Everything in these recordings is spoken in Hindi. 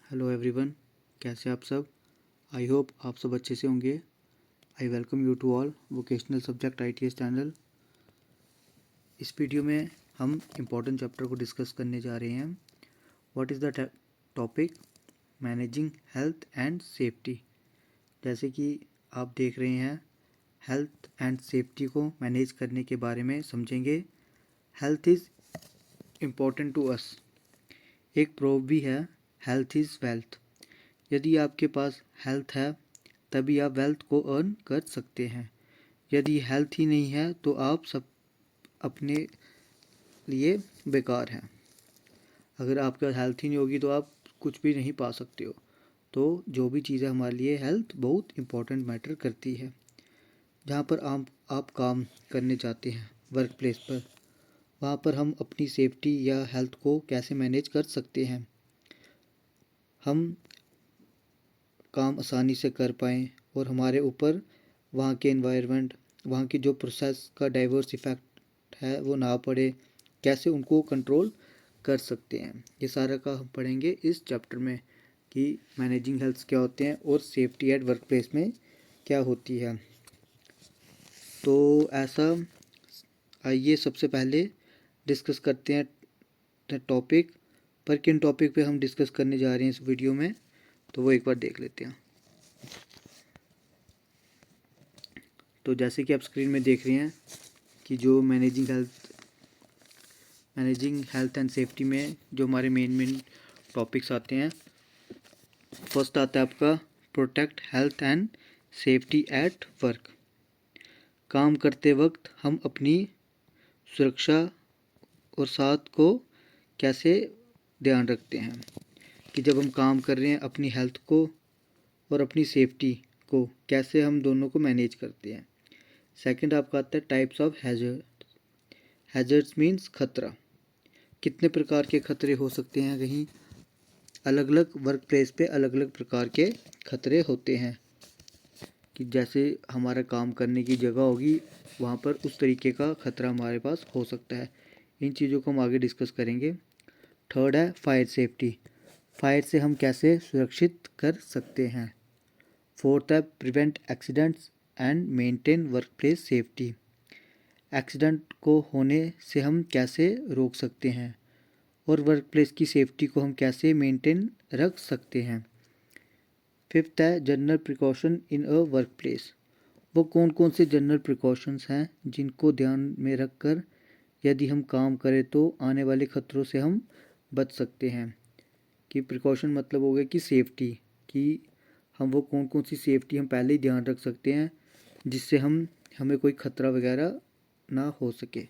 हेलो एवरीवन, कैसे आप सब। आई होप आप सब अच्छे से होंगे। I welcome you to all vocational subject ITS channel. इस वीडियो में हम इम्पोर्टेंट चैप्टर को डिस्कस करने जा रहे हैं। What is the topic? Managing health and safety. जैसे कि आप देख रहे हैं, हेल्थ एंड सेफ्टी को मैनेज करने के बारे में समझेंगे। Health is important to us. एक प्रोव भी है, हेल्थ इज़ वेल्थ। यदि आपके पास हेल्थ है तभी आप वेल्थ को अर्न कर सकते हैं। यदि हेल्थ ही नहीं है तो आप सब अपने लिए बेकार हैं। अगर आपके पास हेल्थ ही नहीं होगी तो आप कुछ भी नहीं पा सकते हो। तो जो भी चीज़ है हमारे लिए हेल्थ बहुत इम्पोर्टेंट मैटर करती है। जहाँ पर आप काम करने जाते हैं वर्क प्लेस पर, वहाँ पर हम अपनी सेफ्टी या हेल्थ को कैसे मैनेज कर सकते हैं। हम काम आसानी से कर पाएँ और हमारे ऊपर वहाँ के एनवायरनमेंट, वहाँ की जो प्रोसेस का डाइवर्स इफ़ेक्ट है वो ना पड़े, कैसे उनको कंट्रोल कर सकते हैं। ये सारा का हम पढ़ेंगे इस चैप्टर में कि मैनेजिंग हेल्थ क्या होते हैं और सेफ्टी एट वर्क प्लेस में क्या होती है। तो ऐसा आइए सबसे पहले डिस्कस करते हैं टॉपिक पर। किन टॉपिक पे हम डिस्कस करने जा रहे हैं इस वीडियो में, तो वो एक बार देख लेते हैं। तो जैसे कि आप स्क्रीन में देख रहे हैं कि जो मैनेजिंग हेल्थ एंड सेफ्टी में जो हमारे मेन टॉपिक्स आते हैं। फर्स्ट आता है आपका protect health and safety at work. काम करते वक्त हम अपनी सुरक्षा और साथ को कैसे ध्यान रखते हैं कि जब हम काम कर रहे हैं अपनी हेल्थ को और अपनी सेफ्टी को कैसे हम दोनों को मैनेज करते हैं। सेकंड आपका आता है types of hazard. Hazards means खतरा। कितने प्रकार के खतरे हो सकते हैं। कहीं अलग अलग वर्क प्लेस पे अलग अलग प्रकार के खतरे होते हैं कि जैसे हमारा काम करने की जगह होगी वहाँ पर उस तरीके का खतरा हमारे पास हो सकता है। इन चीज़ों को हम आगे डिस्कस करेंगे। थर्ड है फायर सेफ्टी। फायर से हम कैसे सुरक्षित कर सकते हैं। फोर्थ है prevent accidents and maintain work place safety. Accident को होने से हम कैसे रोक सकते हैं और वर्क प्लेस की सेफ्टी को हम कैसे मेंटेन रख सकते हैं। फिफ्थ है general precaution in a work place. वो कौन कौन से जनरल प्रिकॉशंस हैं जिनको ध्यान में रख कर यदि हम काम करें तो आने वाले खतरों से हम बच सकते हैं। कि प्रिकॉशन मतलब हो गया कि सेफ्टी, कि हम वो कौन कौन सी सेफ्टी हम पहले ही ध्यान रख सकते हैं जिससे हमें कोई खतरा वगैरह ना हो सके।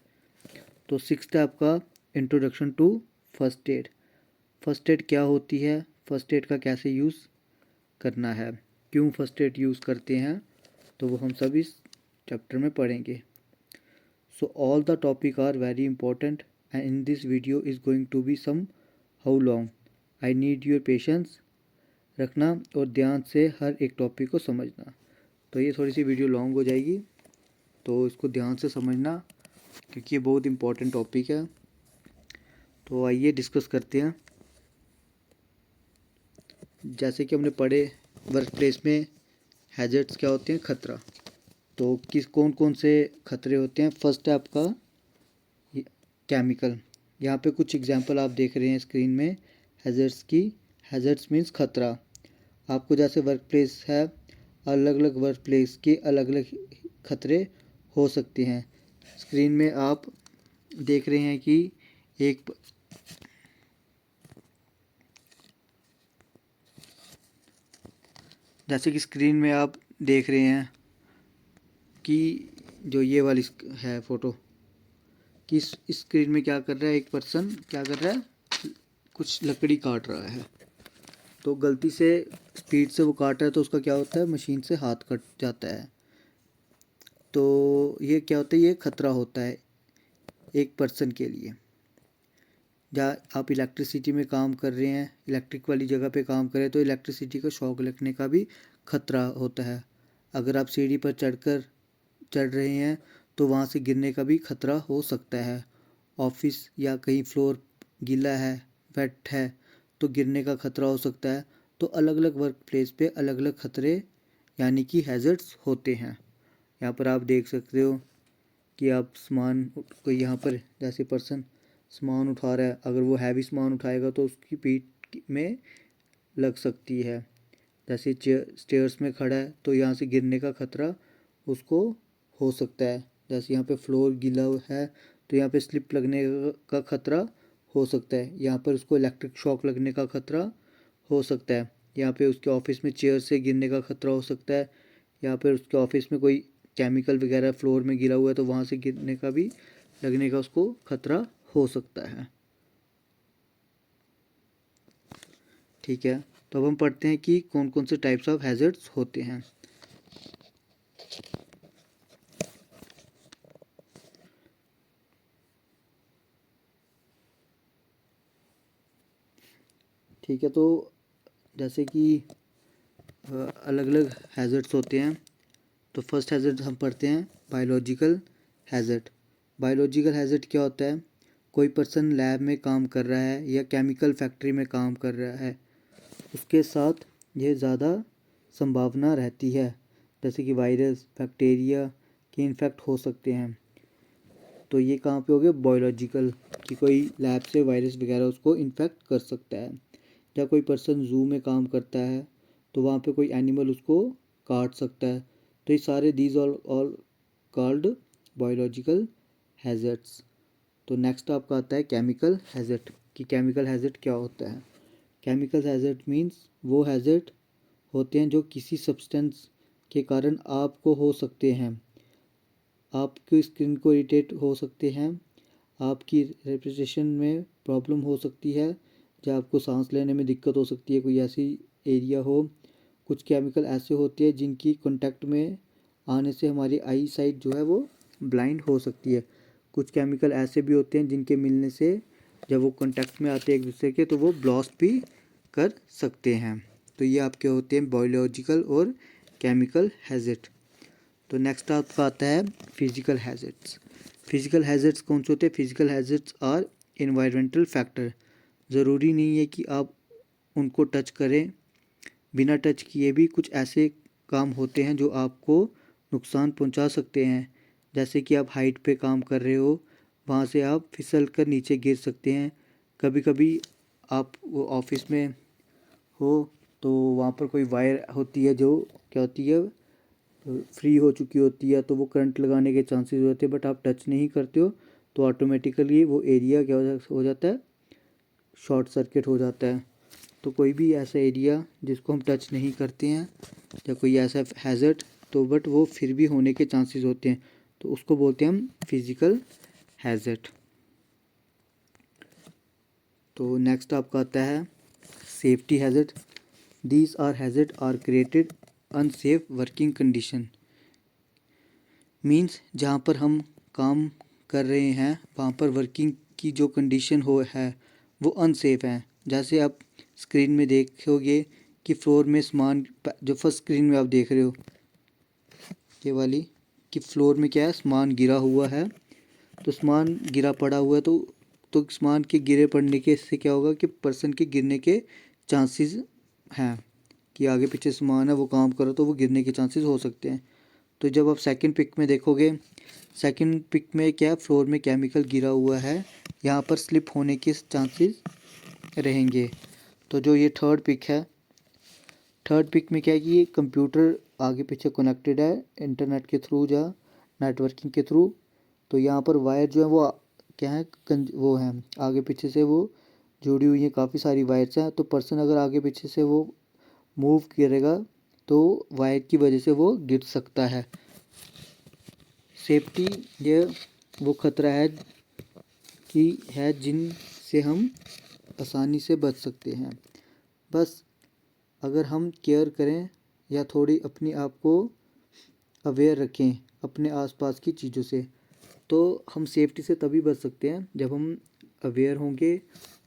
तो सिक्स्थ है आपका introduction to first aid. First aid क्या होती है, फर्स्ट एड का कैसे यूज़ करना है, क्यों फर्स्ट एड यूज़ करते हैं, तो वो हम सब इस चैप्टर में पढ़ेंगे। So all the topic are very important and in this video is going to be some how long. I need your patience रखना और ध्यान से हर एक टॉपिक को समझना। तो ये थोड़ी सी वीडियो लॉन्ग हो जाएगी, तो इसको ध्यान से समझना क्योंकि ये बहुत इंपॉर्टेंट टॉपिक है। तो आइए डिस्कस करते हैं। जैसे कि हमने पढ़े वर्क प्लेस में हैजर्ड्स क्या होते हैं, खतरा। तो कौन कौन से खतरे होते हैं। फर्स्ट है आपका केमिकल। यहाँ पे कुछ एग्जांपल आप देख रहे हैं स्क्रीन में हैजर्ड्स की। हैजर्ड्स मीन्स खतरा। आपको जैसे वर्क प्लेस है, अलग अलग वर्क प्लेस के अलग अलग खतरे हो सकते हैं। स्क्रीन में आप देख रहे हैं कि एक जैसे कि स्क्रीन में आप देख रहे हैं कि जो ये वाली है फ़ोटो कि इस स्क्रीन में क्या कर रहा है, एक पर्सन क्या कर रहा है, कुछ लकड़ी काट रहा है। तो गलती से स्पीड से वो काट रहा है तो उसका क्या होता है, मशीन से हाथ कट जाता है। तो ये क्या होता है, ये खतरा होता है एक पर्सन के लिए। जहाँ आप इलेक्ट्रिसिटी में काम कर रहे हैं, इलेक्ट्रिक वाली जगह पे काम करें तो इलेक्ट्रिसिटी का शॉक लगने का भी खतरा होता है। अगर आप सीढ़ी पर चढ़ रहे हैं तो वहाँ से गिरने का भी खतरा हो सकता है। ऑफिस या कहीं फ्लोर गीला है, वेट है, तो गिरने का खतरा हो सकता है। तो अलग अलग वर्क प्लेस पे अलग अलग खतरे यानी कि हैज़र्ड्स होते हैं। यहाँ पर आप देख सकते हो कि आप सामान कोई यहाँ पर जैसे पर्सन सामान उठा रहा है, अगर वो हैवी सामान उठाएगा तो उसकी पीठ में लग सकती है। जैसे स्टेयर्स में खड़ा है तो यहाँ से गिरने का खतरा उसको हो सकता है। जैसे यहाँ पे फ्लोर गीला है तो यहाँ पे स्लिप लगने का खतरा हो सकता है। यहाँ पर उसको इलेक्ट्रिक शॉक लगने का खतरा हो सकता है। यहाँ पे उसके ऑफिस में चेयर से गिरने का खतरा हो सकता है। यहाँ पर उसके ऑफिस में कोई केमिकल वगैरह फ्लोर में गिरा हुआ है तो वहाँ से गिरने का भी लगने का उसको खतरा हो सकता है। ठीक है, तो अब हम पढ़ते हैं कि कौन कौन से टाइप्स ऑफ हैज़र्ड्स होते हैं। ठीक है, तो जैसे कि अलग अलग हैज़र्ड्स होते हैं। तो फर्स्ट हैज़र्ड हम पढ़ते हैं बायोलॉजिकल हैज़र्ड। बायोलॉजिकल हैज़र्ड क्या होता है? कोई पर्सन लैब में काम कर रहा है या केमिकल फैक्ट्री में काम कर रहा है, उसके साथ यह ज़्यादा संभावना रहती है जैसे कि वायरस बैक्टीरिया के इन्फेक्ट हो सकते हैं। तो ये कहाँ पे हो गया? बायोलॉजिकल, कि कोई लैब से वायरस वगैरह उसको इन्फेक्ट कर सकता है। या कोई पर्सन जू में काम करता है तो वहाँ पे कोई एनिमल उसको काट सकता है। तो ये सारे these all called biological hazards. तो नेक्स्ट आपका आता है केमिकल हैज़र्ड, कि केमिकल हैज़र्ड क्या होता है। केमिकल हैज़र्ड मीन्स वो हैज़र्ड होते हैं जो किसी सब्सटेंस के कारण आपको हो सकते हैं। आपकी स्किन को इरिटेट हो सकते हैं, आपकी रेस्पिरेशन में प्रॉब्लम हो सकती है, या आपको सांस लेने में दिक्कत हो सकती है, कोई ऐसी एरिया हो। कुछ केमिकल ऐसे होते हैं जिनकी कांटेक्ट में आने से हमारी आई साइट जो है वो ब्लाइंड हो सकती है। कुछ केमिकल ऐसे भी होते हैं जिनके मिलने से जब वो कांटेक्ट में आते हैं एक दूसरे के तो वो ब्लास्ट भी कर सकते हैं। तो ये आपके होते हैं बायोलॉजिकल और केमिकल हैज़र्ड। तो नेक्स्ट आपका आता है फिजिकल हैज़र्ड्स। फिजिकल हैज़र्ड्स कौन से होते हैं? Physical hazards are environmental factor. ज़रूरी नहीं है कि आप उनको टच करें, बिना टच किए भी कुछ ऐसे काम होते हैं जो आपको नुकसान पहुंचा सकते हैं। जैसे कि आप हाइट पे काम कर रहे हो, वहाँ से आप फिसल कर नीचे गिर सकते हैं। कभी कभी आप वो ऑफिस में हो तो वहाँ पर कोई वायर होती है जो क्या होती है, फ्री हो चुकी होती है, तो वो करंट लगाने के चांसेस होते हैं, बट आप टच नहीं करते हो तो ऑटोमेटिकली वो एरिया क्या हो जाता है, शॉर्ट सर्किट हो जाता है। तो कोई भी ऐसा एरिया जिसको हम टच नहीं करते हैं या कोई ऐसा हैज़र्ड, तो बट वो फिर भी होने के चांसेस होते हैं, तो उसको बोलते हैं हम फिजिकल हैज़र्ड। तो नेक्स्ट आपका आता है safety hazard. These are hazard are created unsafe working condition. Means जहाँ पर हम काम कर रहे हैं वहाँ पर वर्किंग की जो कंडीशन हो है वो अनसेफ है। जैसे आप स्क्रीन में देखोगे कि फ्लोर में सामान, जो फर्स्ट स्क्रीन में आप देख रहे हो ये वाली, कि फ्लोर में क्या है, सामान गिरा हुआ है। तो सामान गिरा पड़ा हुआ है तो सामान के गिरे पड़ने के इससे क्या होगा कि पर्सन के गिरने के चांसेस हैं, कि आगे पीछे सामान है वो काम करो तो वो गिरने के चांसेस हो सकते हैं। तो जब आप सेकंड पिक में देखोगे, सेकंड पिक में क्या, फ्लोर में केमिकल गिरा हुआ है, यहाँ पर स्लिप होने के चांसेस रहेंगे। तो जो ये थर्ड पिक है, थर्ड पिक में क्या है कि ये कंप्यूटर आगे पीछे कनेक्टेड है इंटरनेट के थ्रू या नेटवर्किंग के थ्रू। तो यहाँ पर वायर जो है वो क्या है, वो है आगे पीछे से वो जुड़ी हुई है, काफ़ी सारी वायर्स हैं। तो पर्सन अगर आगे पीछे से वो मूव करेगा तो वायर की वजह से वो गिर सकता है। सेफ्टी ये वो खतरा है कि है जिनसे हम आसानी से बच सकते हैं। बस अगर हम केयर करें या थोड़ी अपने आप को अवेयर रखें अपने आसपास की चीज़ों से, तो हम सेफ्टी से तभी बच सकते हैं जब हम अवेयर होंगे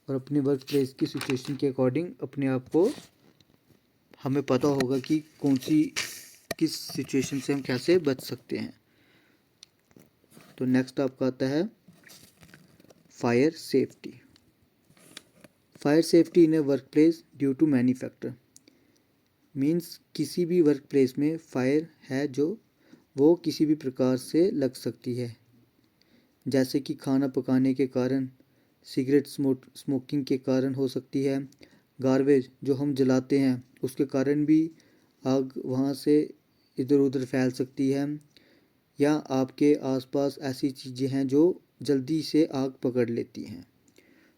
और अपने वर्क प्लेस की सिचुएशन के अकॉर्डिंग अपने आप को हमें पता होगा कि कौन सी किस सिचुएशन से हम कैसे बच सकते हैं। तो नेक्स्ट आपका आता है fire safety. Fire safety in a work place due to many factor, means किसी भी वर्क प्लेस में फायर है जो वो किसी भी प्रकार से लग सकती है, जैसे कि खाना पकाने के कारण, सिगरेट स्मोकिंग के कारण हो सकती है, गार्बेज जो हम जलाते हैं उसके कारण भी आग वहाँ से इधर उधर फैल सकती है, या आपके आसपास ऐसी चीज़ें हैं जो जल्दी से आग पकड़ लेती हैं।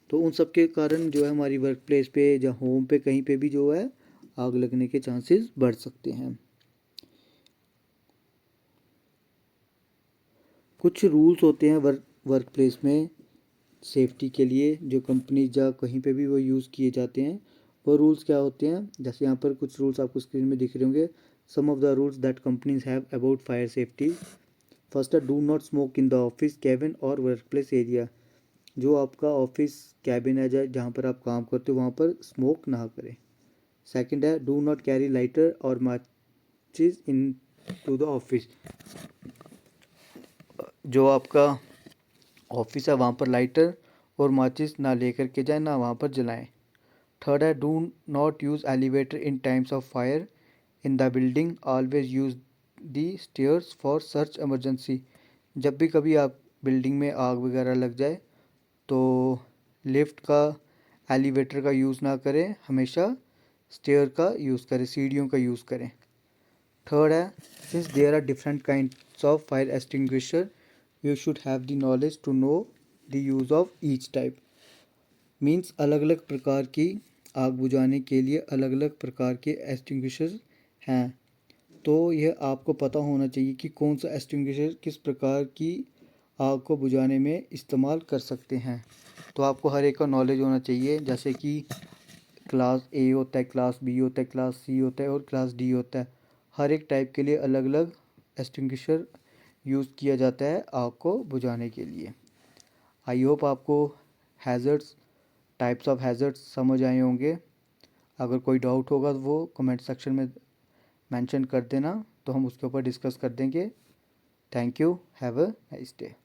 तो उन सब के कारण जो है हमारी वर्क प्लेस पे या होम पे कहीं पे भी जो है आग लगने के चांसेस बढ़ सकते हैं। कुछ रूल्स होते हैं वर्क प्लेस में सेफ्टी के लिए, जो कंपनी या कहीं पे भी वो यूज़ किए जाते हैं। वो रूल्स क्या होते हैं, जैसे यहाँ पर कुछ रूल्स आपको स्क्रीन में दिख रहे होंगे। Some of the rules that companies have about fire safety. First है, do not smoke in the office cabin और वर्क प्लेस एरिया। जो आपका ऑफिस कैबिन है जहाँ पर आप काम करते हो वहाँ पर स्मोक ना करें। सेकंड है, डू नॉट कैरी लाइटर और माचिस इन टू द ऑफिस। जो आपका ऑफिस है वहाँ पर लाइटर और माचिस ना लेकर के जाए, ना वहाँ पर जलाएं। थर्ड है, do not use elevator in times of fire in the building, always use the stairs for search emergency. जब भी कभी आप बिल्डिंग में आग वगैरह लग जाए तो लिफ्ट का, एलिवेटर का यूज़ ना करें, हमेशा स्टेयर का यूज़ करें, सीढ़ियों का यूज़ करें। थर्ड है, since there are different kinds of fire extinguisher, you should have the knowledge to know the use of each type. Means अलग अलग प्रकार की आग बुझाने के लिए अलग अलग प्रकार के एक्सटिंग्विशर हैं, तो यह आपको पता होना चाहिए कि कौन सा एक्सटिंग्विशर किस प्रकार की आग को बुझाने में इस्तेमाल कर सकते हैं। तो आपको हर एक का नॉलेज होना चाहिए, जैसे कि क्लास ए होता है, क्लास बी होता है, क्लास सी होता है और क्लास डी होता है। हर एक टाइप के लिए अलग अलग एक्सटिंग्विशर यूज़ किया जाता है आग को बुझाने के लिए। आई होप आपको हैज़र्ड्स, टाइप्स ऑफ हैज़र्ड्स समझ आए होंगे। अगर कोई डाउट होगा तो वो कमेंट सेक्शन में मेंशन कर देना, तो हम उसके ऊपर डिस्कस कर देंगे। Thank you, have a nice day.